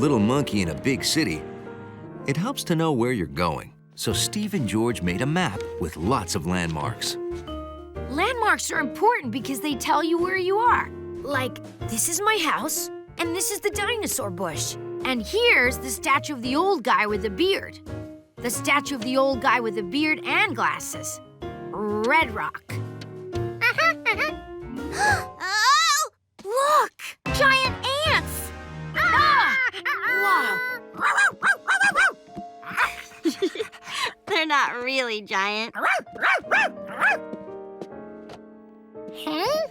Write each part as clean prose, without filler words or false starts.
little monkey in a big city, it helps to know where you're going. So Steve and George made a map with lots of landmarks. Landmarks are important because they tell you where you are. Like, this is my house, and this is the dinosaur bush. And here's the statue of the old guy with the beard. The statue of the old guy with the beard and glasses. Red Rock. Oh! Look! Giant ants! Ah! Wow! They're not really giant. Huh?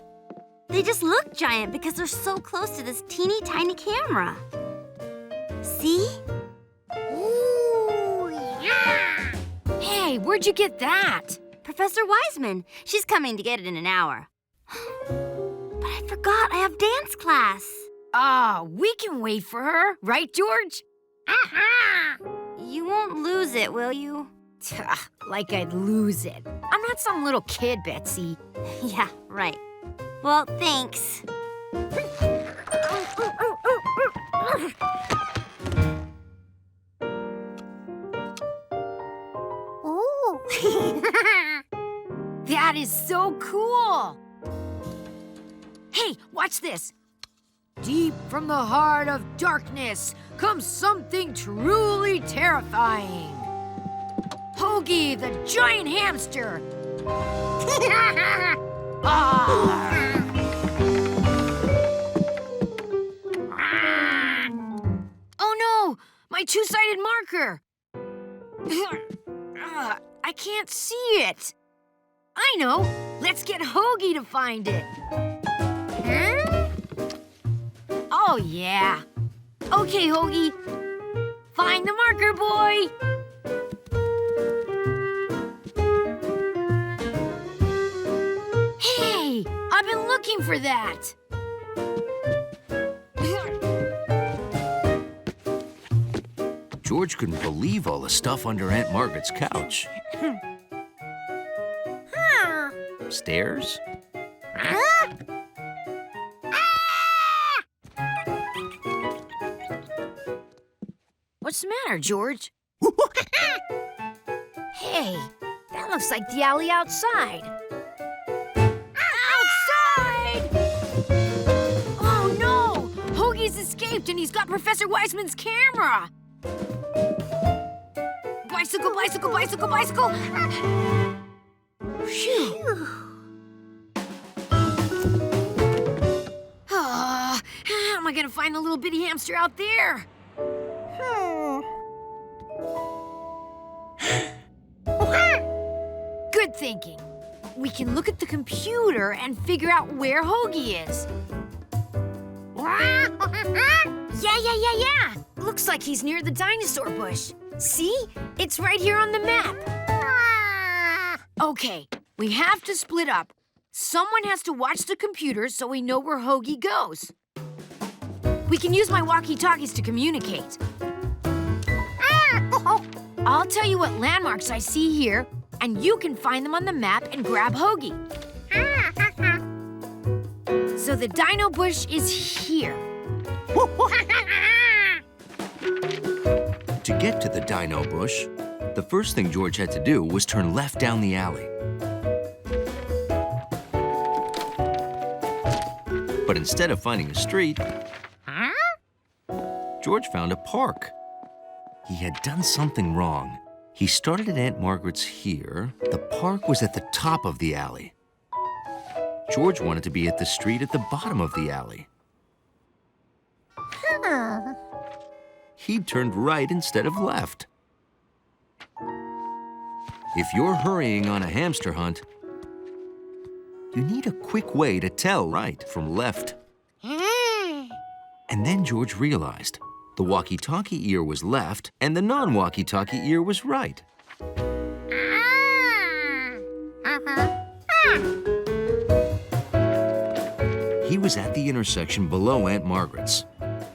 They just look giant because they're so close to this teeny tiny camera. See? Ooh, yeah! Hey, where'd you get that? Professor Wiseman. She's coming to get it in an hour. But I forgot I have dance class. Ah, we can wait for her, right, George? You won't lose it, will you? Like I'd lose it. I'm not some little kid, Betsy. Yeah, right. Well, thanks. That is so cool! Hey, watch this. Deep from the heart of darkness comes something truly terrifying. Hogi, the giant hamster. Oh no, my two-sided marker. I can't see it. I know. Let's get Hogi to find it. Huh? Oh, yeah. Okay, Hogi. Find the marker, boy. Hey, I've been looking for that. George couldn't believe all the stuff under Aunt Margaret's couch. Stairs? What's the matter, George? Hey, that looks like the alley outside. Outside! Oh, no! Hogi's escaped and he's got Professor Wiseman's camera. Bicycle, bicycle, bicycle, bicycle. Phew. How am I gonna find the little bitty hamster out there? Good thinking. We can look at the computer and figure out where Hogi is. Yeah. Looks like he's near the dinosaur bush. See? It's right here on the map. Okay, we have to split up. Someone has to watch the computer so we know where Hogi goes. We can use my walkie-talkies to communicate. I'll tell you what landmarks I see here, and you can find them on the map and grab Hogi. So the dino bush is here. To get to the dino bush, the first thing George had to do was turn left down the alley. But instead of finding a street, George found a park. He had done something wrong. He started at Aunt Margaret's here. The park was at the top of the alley. George wanted to be at the street at the bottom of the alley. He turned right instead of left. If you're hurrying on a hamster hunt, you need a quick way to tell right from left. And then George realized the walkie-talkie ear was left and the non-walkie-talkie ear was right. He was at the intersection below Aunt Margaret's.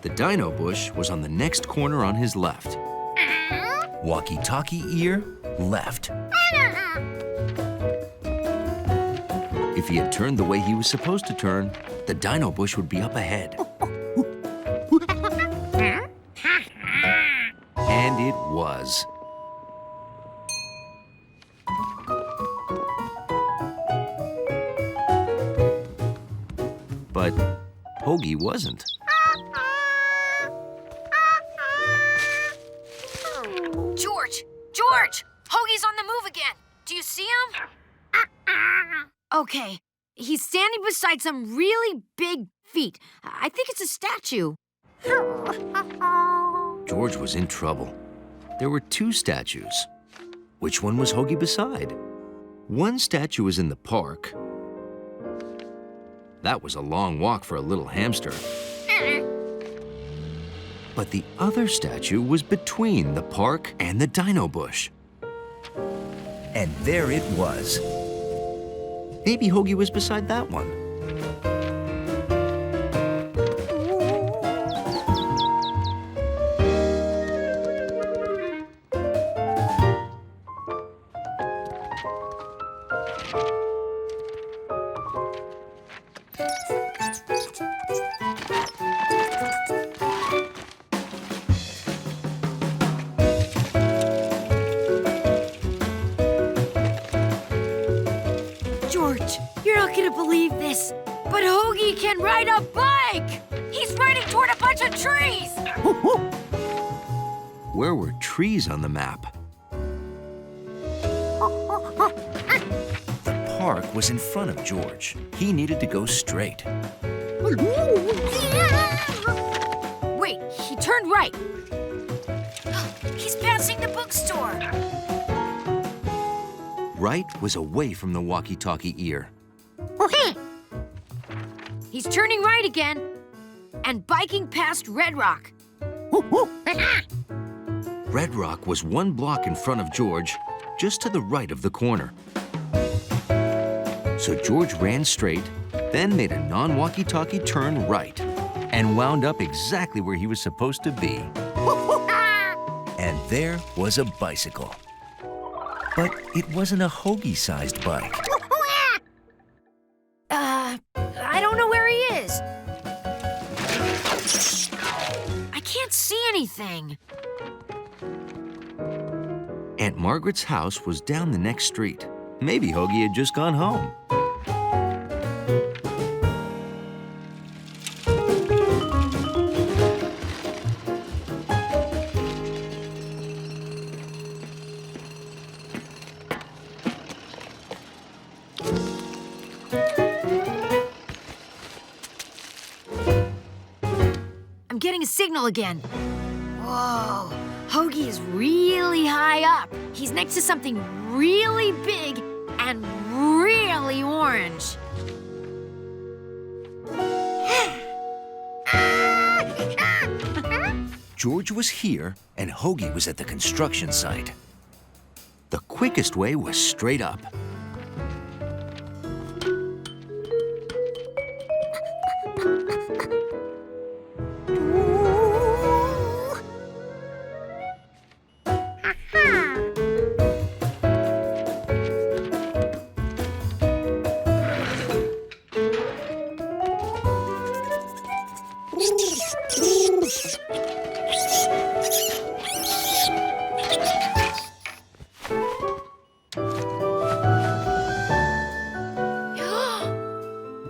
The dino bush was on the next corner on his left. Walkie-talkie ear, left. If he had turned the way he was supposed to turn, the dino bush would be up ahead. was. But Hogi wasn't. George! George! Hogi's on the move again. Do you see him? Okay. He's standing beside some really big feet. I think it's a statue. George was in trouble. There were two statues. Which one was Hogi beside? One statue was in the park. That was a long walk for a little hamster. But the other statue was between the park and the dino bush. And there it was. Maybe Hogi was beside that one. George, you're not gonna believe this, but Hogi can ride a bike! He's riding toward a bunch of trees! Where were trees on the map? The park was in front of George. He needed to go straight. Wait, he turned right. He's passing the bookstore. Right was away from the walkie-talkie ear. He's turning right again and biking past Red Rock. Red Rock was 1 block in front of George, just to the right of the corner. So George ran straight, then made a non-walkie-talkie turn right, and wound up exactly where he was supposed to be. And there was a bicycle. But it wasn't a Hogi-sized bike. I don't know where he is. I can't see anything. Aunt Margaret's house was down the next street. Maybe Hogi had just gone home. I'm getting a signal again. Whoa, Hogi is really high up. He's next to something really big and really orange. George was here, and Hogi was at the construction site. The quickest way was straight up.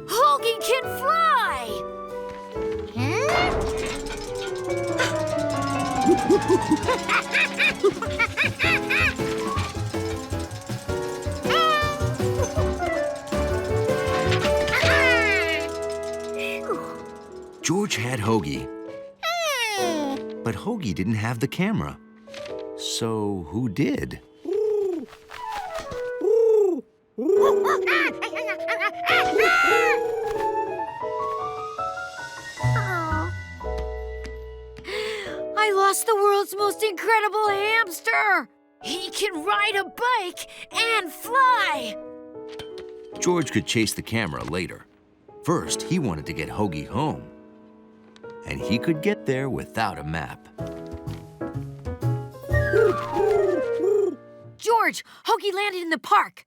Hogi can fly! George had Hogi, but Hogi didn't have the camera. So who did? I lost the world's most incredible hamster! He can ride a bike and fly! George could chase the camera later. First, he wanted to get Hogi home. And he could get there without a map. George, Hogi landed in the park.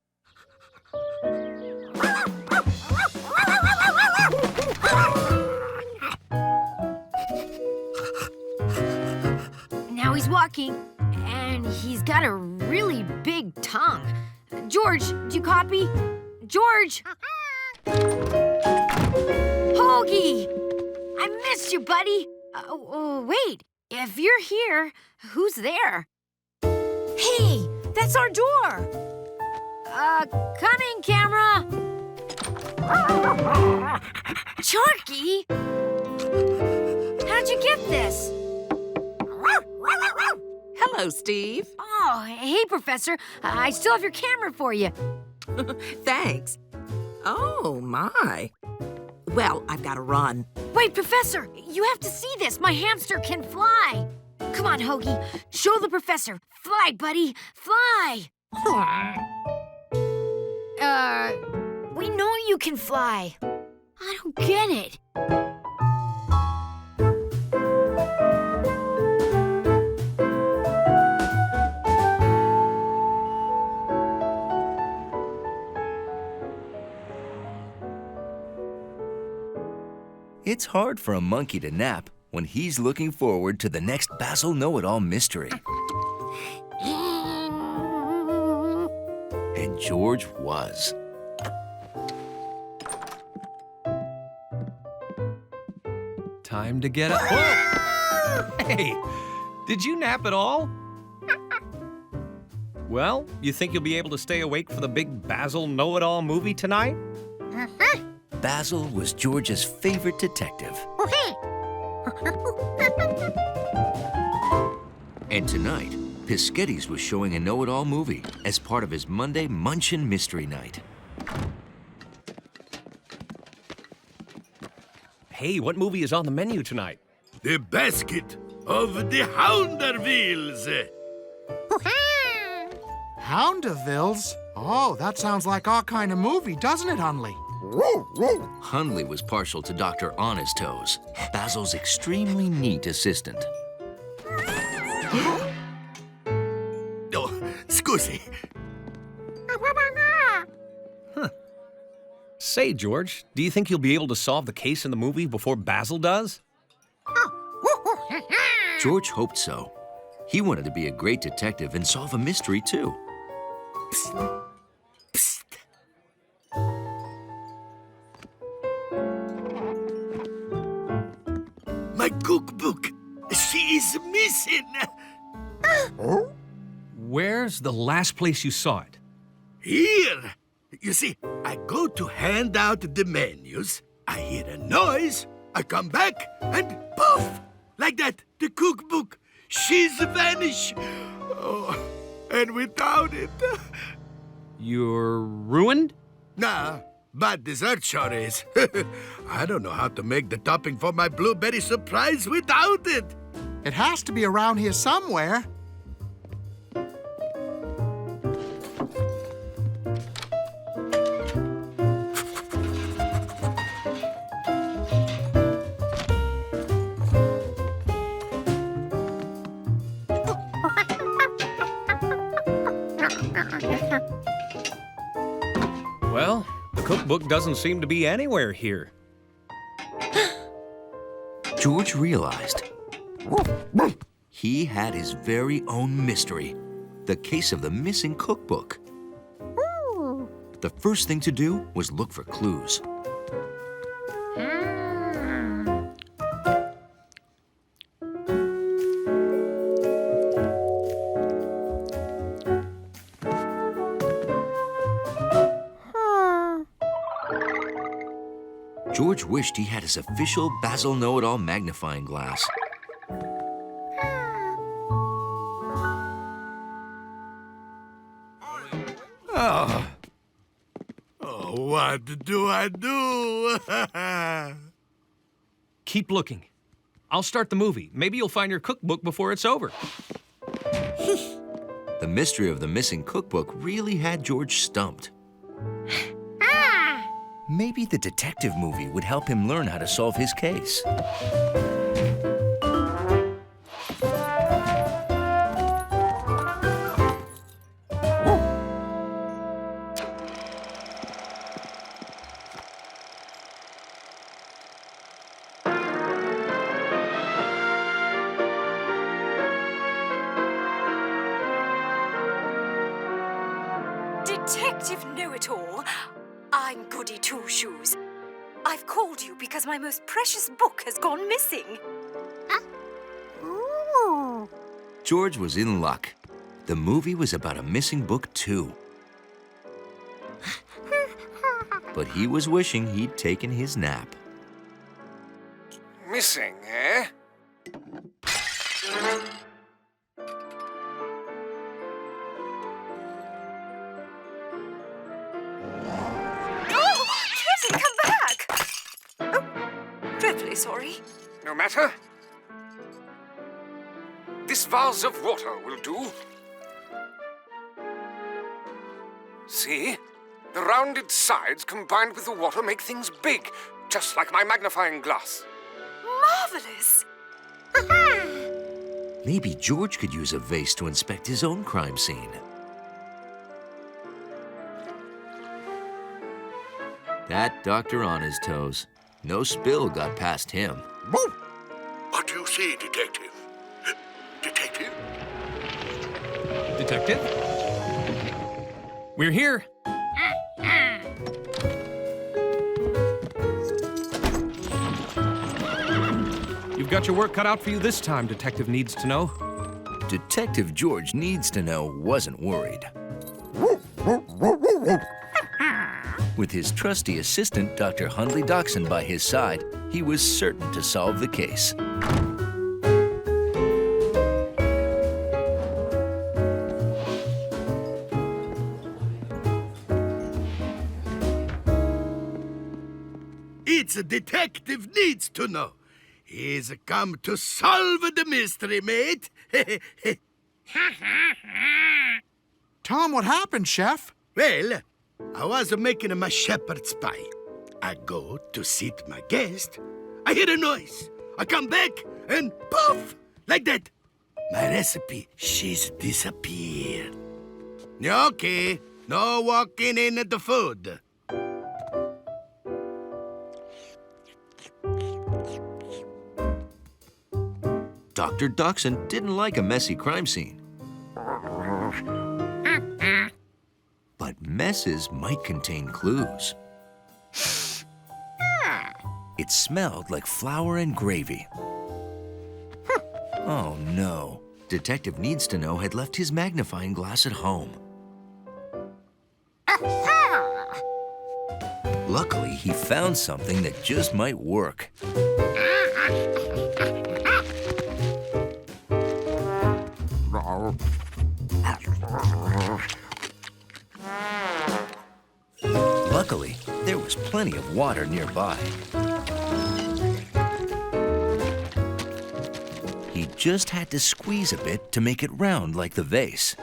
Now he's walking, he's got a really big tongue. George, do you copy? George! Hogi! I missed you, buddy. Wait. If you're here, who's there? Hey, that's our door. Coming, camera. Sharky? How'd you get this? Hello, Steve. Oh, hey, Professor. I still have your camera for you. Thanks. Oh, my. Well, I've got to run. Wait, Professor, you have to see this. My hamster can fly. Come on, Hogi. Show the professor. Fly, buddy. Fly. We know you can fly. I don't get it. It's hard for a monkey to nap when he's looking forward to the next Basil Know-It-All mystery. And George was. Time to get up. Whoa! Hey, did you nap at all? Well, you think you'll be able to stay awake for the big Basil Know-It-All movie tonight? Basil was George's favorite detective. And tonight, Piscetty's was showing a know-it-all movie as part of his Monday Munchin' Mystery Night. Hey, what movie is on the menu tonight? The Basket of the Houndervilles. Houndervilles? Oh, that sounds like our kind of movie, doesn't it, Hunley? Hundley was partial to Dr. On His Toes, Basil's extremely neat assistant. Oh, scusi. Say, George, do you think you'll be able to solve the case in the movie before Basil does? George hoped so. He wanted to be a great detective and solve a mystery, too. Psst. Psst. My cookbook. She is missing. Where's the last place you saw it? Here. You see, I go to hand out the menus. I hear a noise. I come back and poof! Like that, the cookbook. She's vanished. Oh, and without it. You're ruined? Nah, but dessert sure is. I don't know how to make the topping for my blueberry surprise without it. It has to be around here somewhere. Well, the cookbook doesn't seem to be anywhere here. George realized he had his very own mystery, the case of the missing cookbook. The first thing to do was look for clues. George wished he had his official Basil Know-It-All magnifying glass. Oh, what do I do? Keep looking. I'll start the movie. Maybe you'll find your cookbook before it's over. The mystery of the missing cookbook really had George stumped. Maybe the detective movie would help him learn how to solve his case. know it all. I'm Goody Two-Shoes. I've called you because my most precious book has gone missing. Ooh. George was in luck. The movie was about a missing book, too. But he was wishing he'd taken his nap. Missing, eh? Oh, Kevin, come back! Oh, dreadfully sorry. No matter. This vase of water will do. See? The rounded sides combined with the water make things big, just like my magnifying glass. Marvelous! Maybe George could use a vase to inspect his own crime scene. That doctor on his toes. No spill got past him. What do you say, Detective? Detective? Detective? We're here. You've got your work cut out for you this time, Detective Needs to Know. Detective George Needs to Know wasn't worried. With his trusty assistant, Dr. Hundley Dachshund, by his side, he was certain to solve the case. It's a detective needs to know. He's come to solve the mystery, mate. Tell him what happened, Chef. Well, I was making my shepherd's pie. I go to sit my guest. I hear a noise. I come back and poof, like that. My recipe, she's disappeared. Okay, no walking in the food. Dr. Dachshund didn't like a messy crime scene. But messes might contain clues. It smelled like flour and gravy. Oh no, Detective Needs to Know had left his magnifying glass at home. Luckily, he found something that just might work. Luckily, there was plenty of water nearby. He just had to squeeze a bit to make it round like the vase.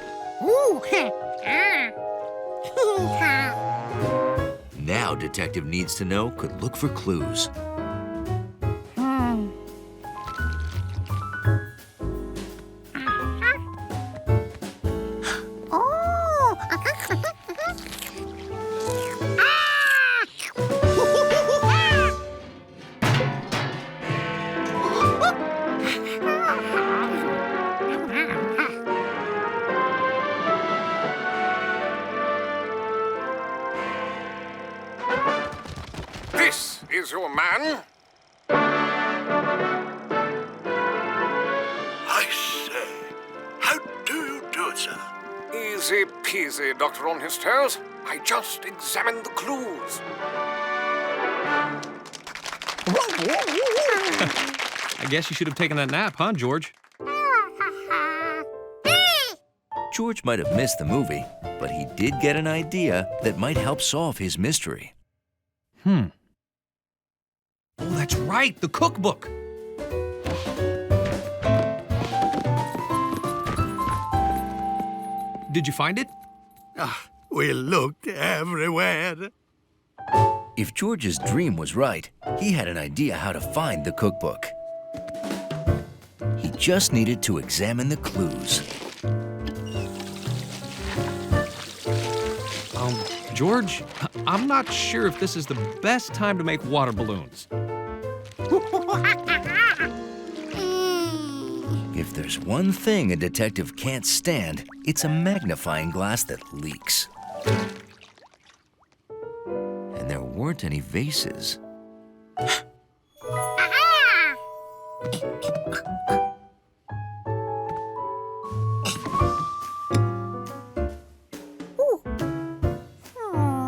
Now Detective Needs to Know could look for clues. This is your man? I say, how do you do it, sir? Easy peasy, Doctor on his toes. I just examined the clues. I guess you should have taken that nap, huh, George? George might have missed the movie, but he did get an idea that might help solve his mystery. Oh, that's right, the cookbook. Did you find it? We looked everywhere. If George's dream was right, he had an idea how to find the cookbook. He just needed to examine the clues. George, I'm not sure if this is the best time to make water balloons. If there's one thing a detective can't stand, it's a magnifying glass that leaks. weren't any vases.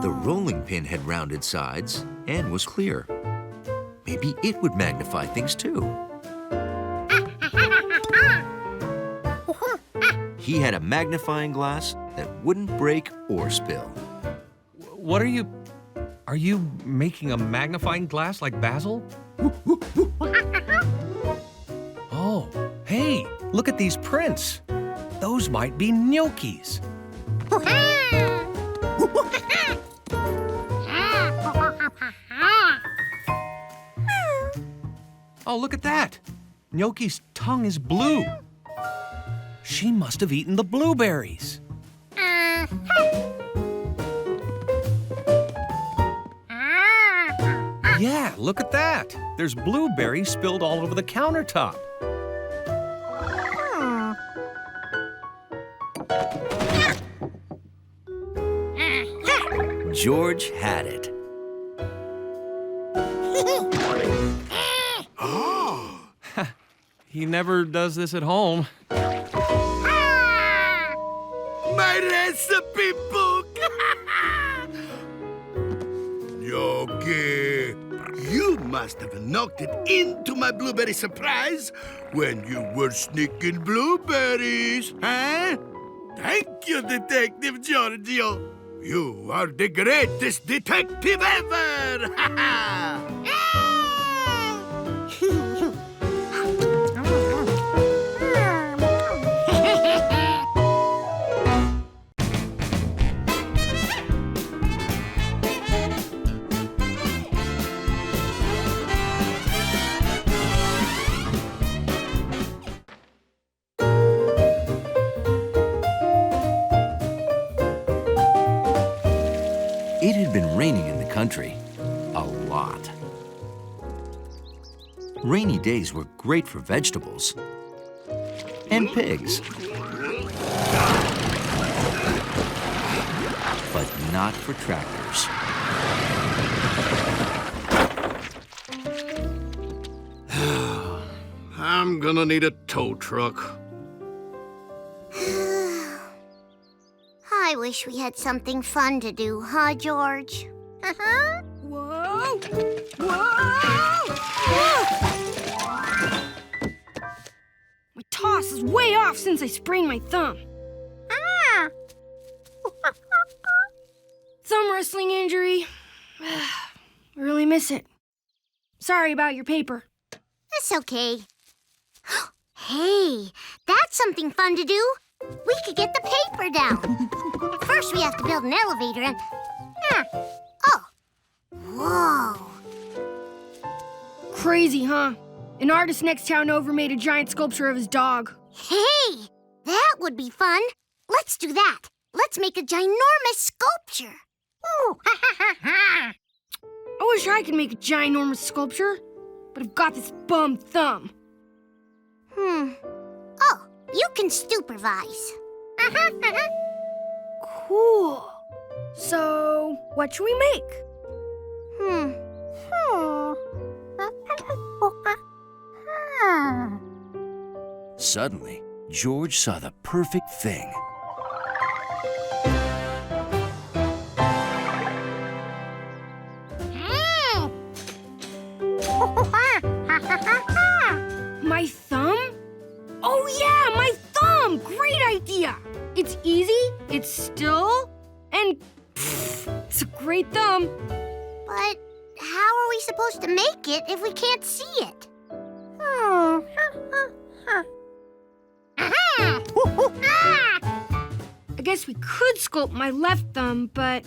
The rolling pin had rounded sides and was clear. Maybe it would magnify things too. He had a magnifying glass that wouldn't break or spill. What are you making a magnifying glass like Basil? Oh, hey, look at these prints. Those might be gnocchis. Oh, look at that. Gnocchi's tongue is blue. She must have eaten the blueberries. Yeah, look at that. There's blueberries spilled all over the countertop. George had it. He never does this at home. My recipe book! Yogi, you must have knocked it into my blueberry surprise when you were sneaking blueberries, huh? Thank you, Detective Giorgio. You are the greatest detective ever! It had been raining in the country a lot. Rainy days were great for vegetables and pigs, but not for tractors. I'm gonna need a tow truck. I wish we had something fun to do, huh, George? Whoa! Whoa! My toss is way off since I sprained my thumb. Thumb wrestling injury. I really miss it. Sorry about your paper. That's okay. Hey, that's something fun to do. We could get the paper down. First, we have to build an elevator and... Oh. Whoa. Crazy, huh? An artist next town over made a giant sculpture of his dog. Hey, that would be fun. Let's do that. Let's make a ginormous sculpture. I wish I could make a ginormous sculpture, but I've got this bum thumb. Oh, you can supervise. Cool. So, what should we make? Suddenly, George saw the perfect thing. My thumb? Oh yeah, my thumb! Great idea! It's easy, it's still, and it's a great thumb. But how are we supposed to make it if we can't see it? I guess we could sculpt my left thumb, but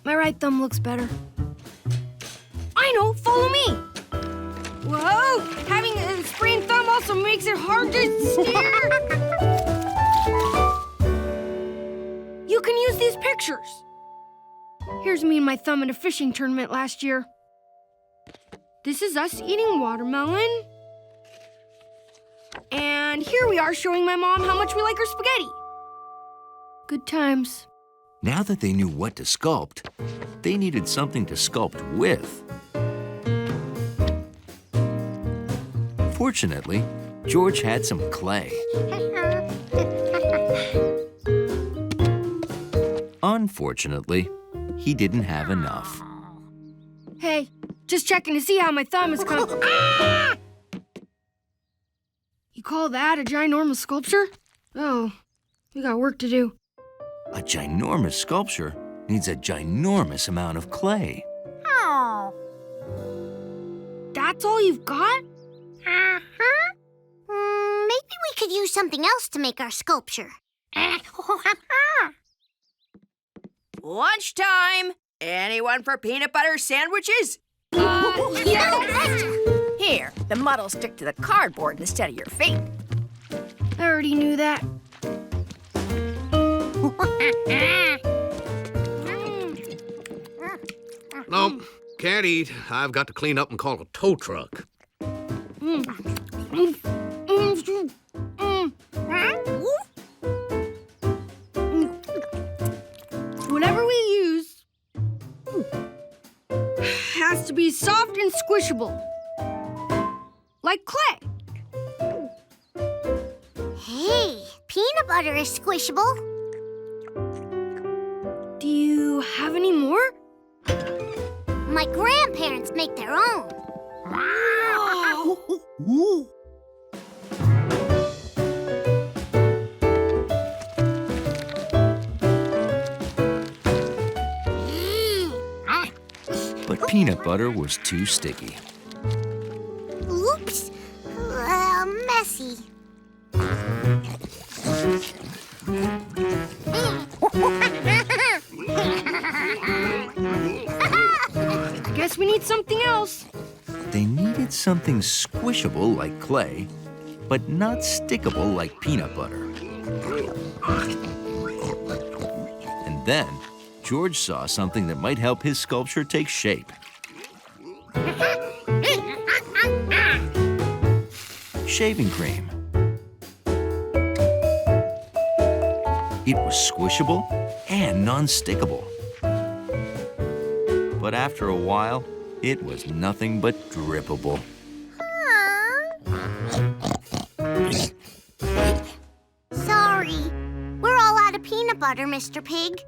my right thumb looks better. I know, follow me. Whoa, having a sprained thumb also makes it hard to steer. You can use these pictures. Here's me and my thumb at a fishing tournament last year. This is us eating watermelon. And here we are showing my mom how much we like her spaghetti. Good times. Now that they knew what to sculpt, they needed something to sculpt with. Fortunately, George had some clay. Unfortunately, he didn't have enough. Hey, just checking to see how my thumb is coming. You call that a ginormous sculpture? Oh, we got work to do. A ginormous sculpture needs a ginormous amount of clay. Oh. That's all you've got? Uh-huh. Maybe we could use something else to make our sculpture. Lunchtime! Anyone for peanut butter sandwiches? Yeah. Here, the mud'll stick to the cardboard instead of your feet. I already knew that. Nope, can't eat. I've got to clean up and call a tow truck. Whatever we use has to be soft and squishable. Like clay. Hey, peanut butter is squishable. Do you have any more? My grandparents make their own. But peanut butter was too sticky. Oops. Messy. I guess we need something else. They needed something squishable like clay, but not stickable like peanut butter. And then, George saw something that might help his sculpture take shape. Shaving cream. It was squishable and non-stickable. But after a while, it was nothing but drippable. Sorry. We're all out of peanut butter, Mr. Pig.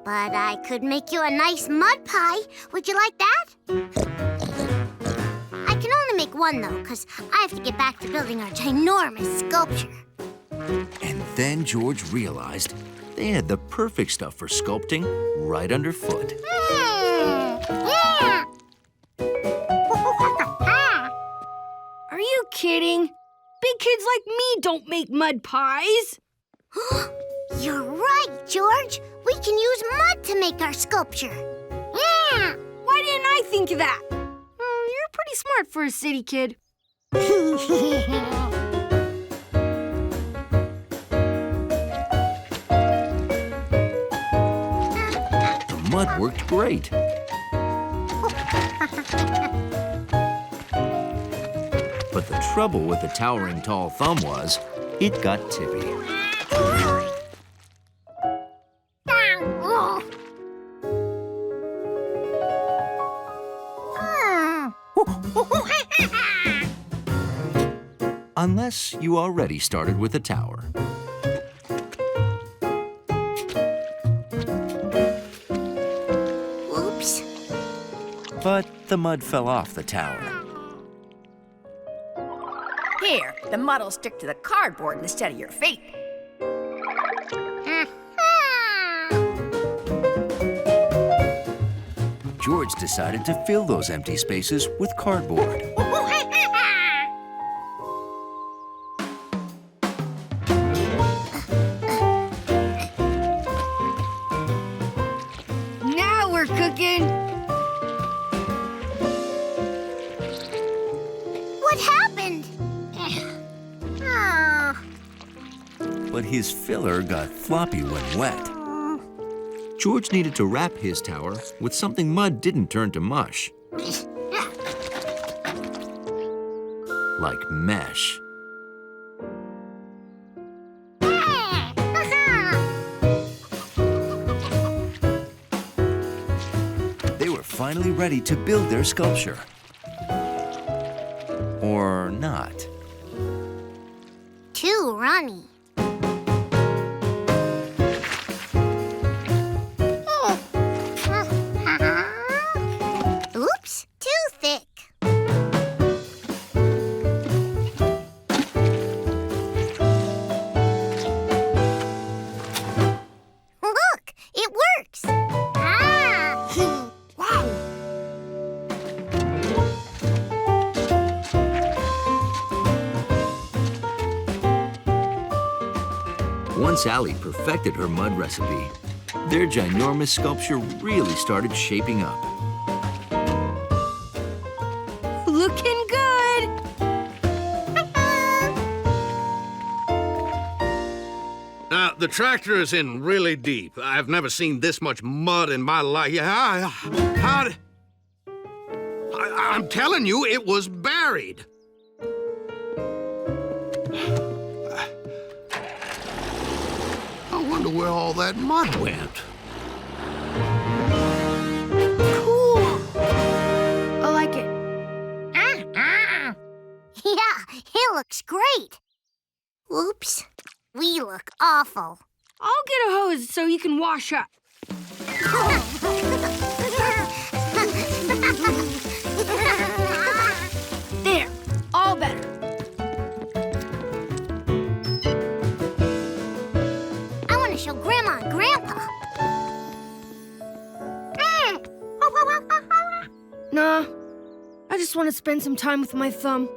But I could make you a nice mud pie. Would you like that? I can only make one, though, because I have to get back to building our ginormous sculpture. And then George realized they had the perfect stuff for sculpting right underfoot. Are you kidding? Big kids like me don't make mud pies. You're right, George. We can use mud to make our sculpture. Why didn't I think of that? You're pretty smart for a city kid. The mud worked great. But the trouble with the towering tall thumb was, it got tippy. Unless you already started with a tower. Oops. But the mud fell off the tower. Here, the mud'll stick to the cardboard instead of your feet. George decided to fill those empty spaces with cardboard. Now we're cooking. What happened? But his filler got floppy when wet. George needed to wrap his tower with something mud didn't turn to mush. Like mesh. They were finally ready to build their sculpture. Or not. Too runny. Oops, too thick. Look, it works. Wow. Once Allie perfected her mud recipe, their ginormous sculpture really started shaping up. Looking good. Now, the tractor is in really deep. I've never seen this much mud in my life. I'm telling you, it was buried. I wonder where all that mud went. Cool. I like it. Yeah, it looks great. Oops, we look awful. I'll get a hose so you can wash up. There, all better. I want to show Grandma and Grandpa. Nah, I just want to spend some time with my thumb.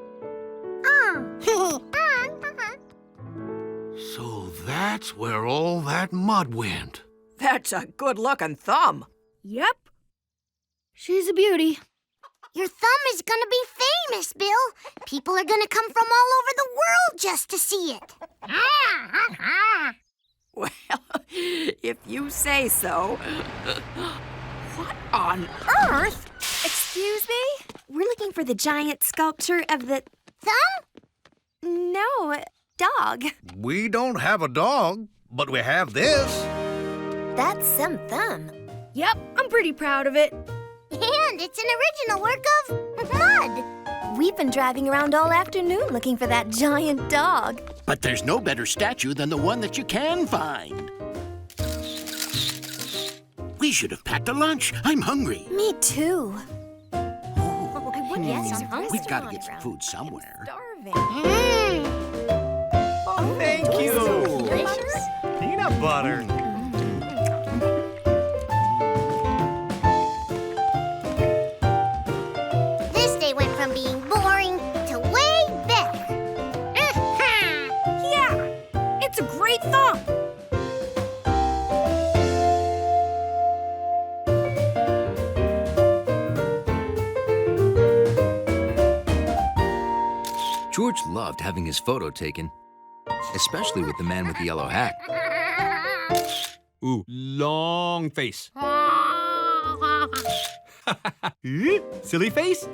So that's where all that mud went. That's a good-looking thumb. Yep. She's a beauty. Your thumb is gonna be famous, Bill. People are gonna come from all over the world just to see it. Well, if you say so. What on earth? Excuse me? We're looking for the giant sculpture of the... Thumb? No, dog. We don't have a dog, but we have this. That's some thumb. Yep, I'm pretty proud of it. And it's an original work of mud. We've been driving around all afternoon looking for that giant dog. But there's no better statue than the one that you can find. We should have packed a lunch. I'm hungry. Me too. We've got to get some food somewhere. Starving. Oh, Thank you. Delicious. Peanut butter. This day went from being boring to way better. Yeah, it's a great thumb. George loved having his photo taken, especially with the man with the yellow hat. Ooh, long face. Silly face?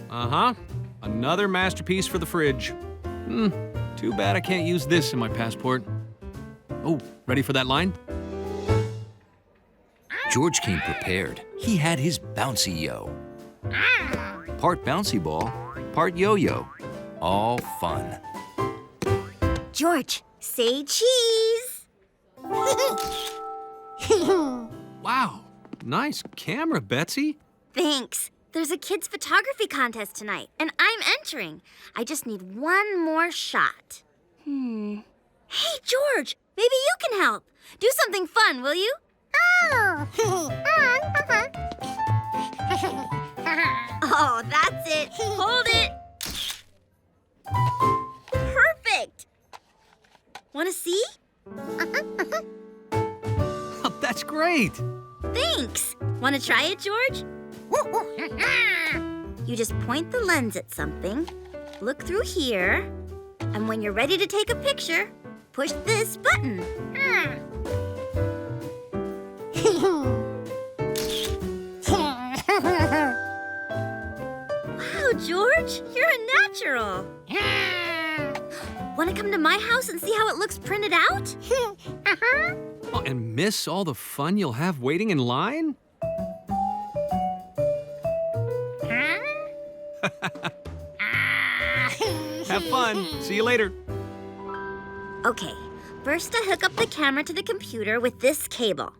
Uh-huh. Another masterpiece for the fridge. Too bad I can't use this in my passport. Oh, ready for that line? George came prepared. He had his bouncy yo. Part bouncy ball, part yo-yo. All fun. George, say cheese. Wow, nice camera, Betsy. Thanks. There's a kids' photography contest tonight, and I'm entering. I just need one more shot. Hey, George, maybe you can help. Do something fun, will you? Oh. Oh, that's it. Hold it. Perfect. Want to see? Oh, that's great. Thanks. Want to try it, George? You just point the lens at something, look through here, and when you're ready to take a picture, push this button. Wow, George, you're a natural. Want to come to my house and see how it looks printed out? Oh, and miss all the fun you'll have waiting in line? Have fun. See you later. Okay, first I hook up the camera to the computer with this cable.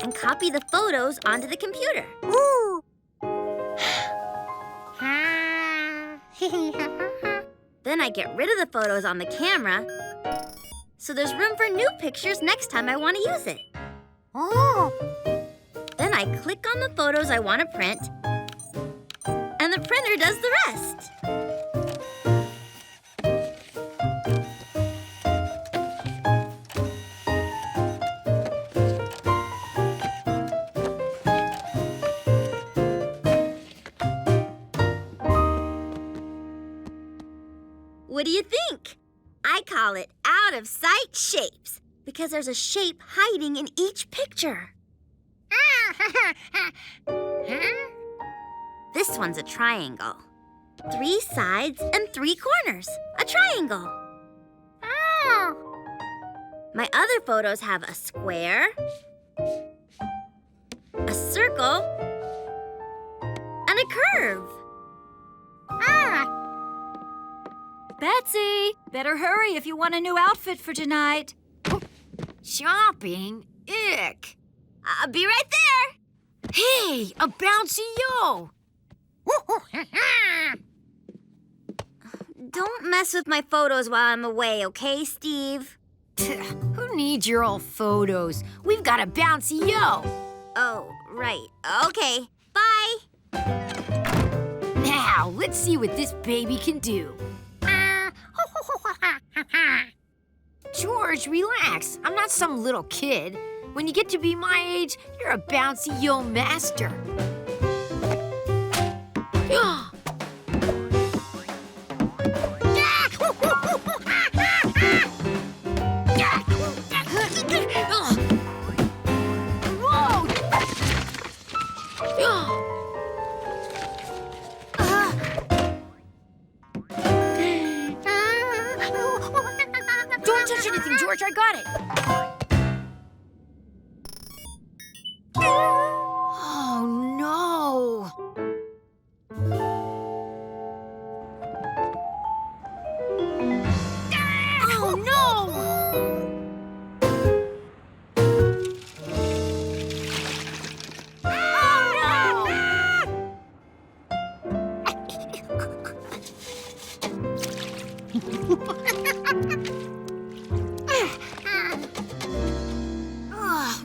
And copy the photos onto the computer. Then I get rid of the photos on the camera, so there's room for new pictures next time I want to use it. Then I click on the photos I want to print, and the printer does the rest. What do you think? I call it out-of-sight shapes because there's a shape hiding in each picture. This one's a triangle. 3 sides and 3 corners. A triangle. My other photos have a square, a circle, and a curve. Betsy, better hurry if you want a new outfit for tonight. Shopping? Ick. I'll be right there. Hey, a bouncy yo! Don't mess with my photos while I'm away, okay, Steve? Who needs your old photos? We've got a bouncy yo! Oh, right. Okay, bye. Now, let's see what this baby can do. George, relax. I'm not some little kid. When you get to be my age, you're a bouncy yo master. Don't touch anything, George. I got it. Oh, no. Oh, no.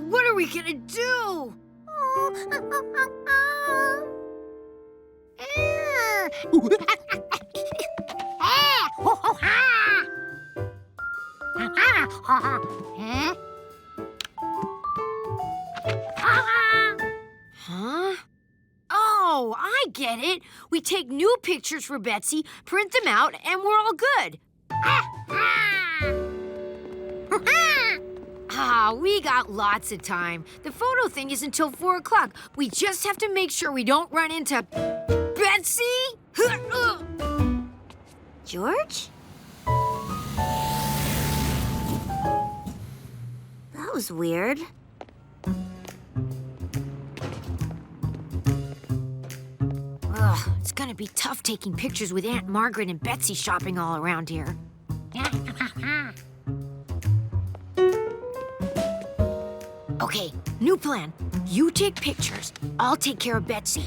What are we gonna do? Huh? Oh, I get it. We take new pictures for Betsy, print them out, and we're all good. We got lots of time. The photo thing is until 4 o'clock. We just have to make sure we don't run into Betsy. George? That was weird. It's gonna be tough taking pictures with Aunt Margaret and Betsy shopping all around here. Okay, new plan. You take pictures. I'll take care of Betsy.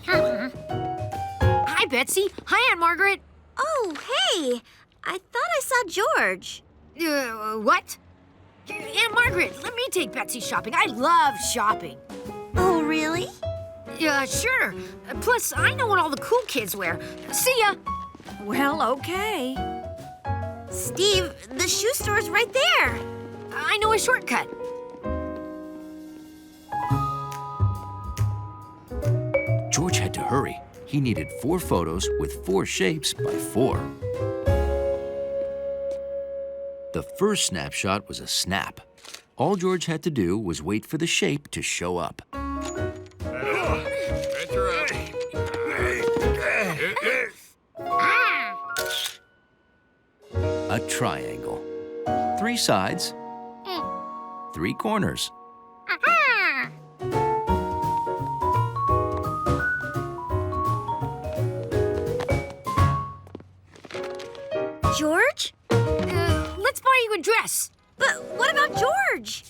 Hi, Betsy. Hi, Aunt Margaret. Oh, hey. I thought I saw George. What? Aunt Margaret, let me take Betsy shopping. I love shopping. Oh, really? Sure. Plus, I know what all the cool kids wear. See ya. Well, okay. Steve, the shoe store's right there. I know a shortcut. George had to hurry. He needed 4 photos with 4 shapes by 4. The first snapshot was a snap. All George had to do was wait for the shape to show up. triangle. 3 sides, 3 corners. George? Let's buy you a dress. But what about George?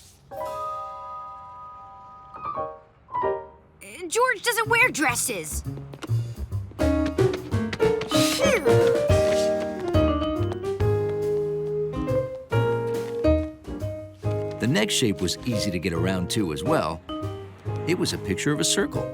George doesn't wear dresses. The next shape was easy to get around to as well. It was a picture of a circle.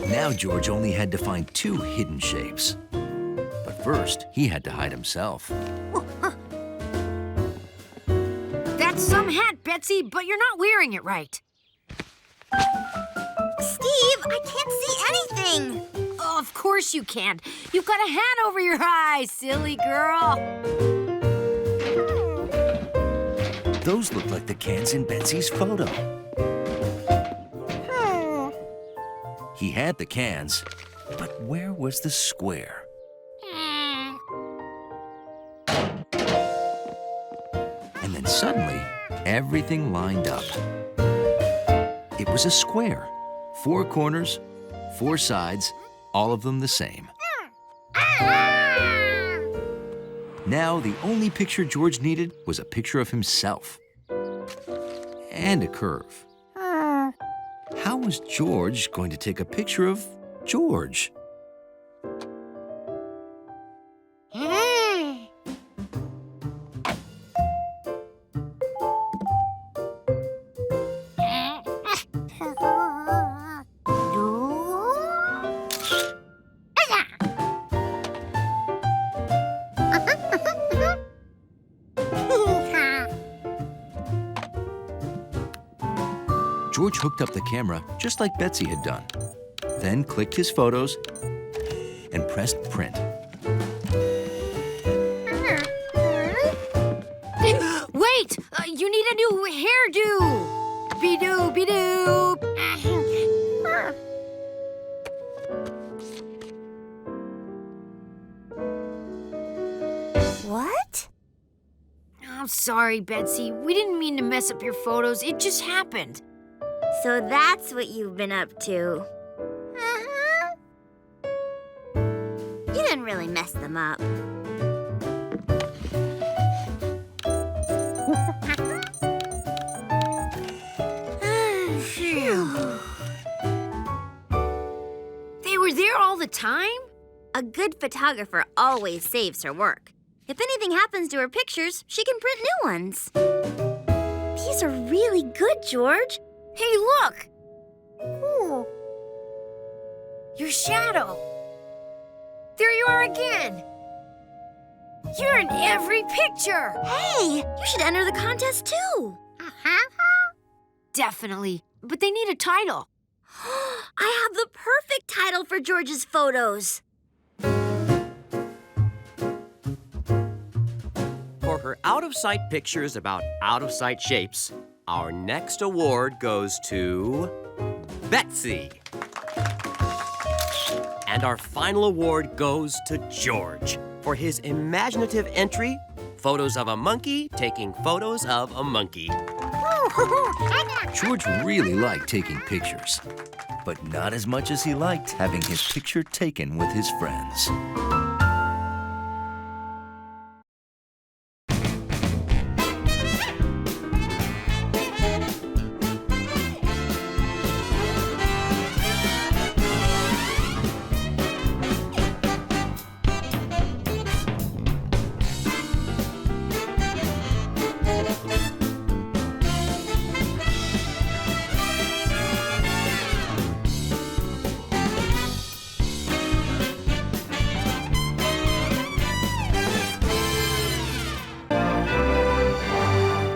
Now George only had to find 2 hidden shapes. But first, he had to hide himself. That's some hat, Betsy, but you're not wearing it right. Steve, I can't see anything. Oh, of course you can't. You've got a hat over your eyes, silly girl. Those look like the cans in Betsy's photo. He had the cans, but where was the square? And then suddenly, everything lined up. It was a square. 4 corners, 4 sides, all of them the same. Now, the only picture George needed was a picture of himself. And a curve. How was George going to take a picture of George? George hooked up the camera just like Betsy had done, then clicked his photos and pressed print. Wait! You need a new hairdo! Be-doo, be-doo! What? I'm sorry, Betsy. We didn't mean to mess up your photos. It just happened. So that's what you've been up to. You didn't really mess them up. They were there all the time? A good photographer always saves her work. If anything happens to her pictures, she can print new ones. These are really good, George. Hey, look! Ooh. Your shadow. There you are again. You're in every picture. Hey, you should enter the contest too. Definitely, but they need a title. I have the perfect title for George's photos. For her out-of-sight pictures about out-of-sight shapes, our next award goes to Betsy. And our final award goes to George for his imaginative entry, Photos of a Monkey Taking Photos of a Monkey. George really liked taking pictures, but not as much as he liked having his picture taken with his friends.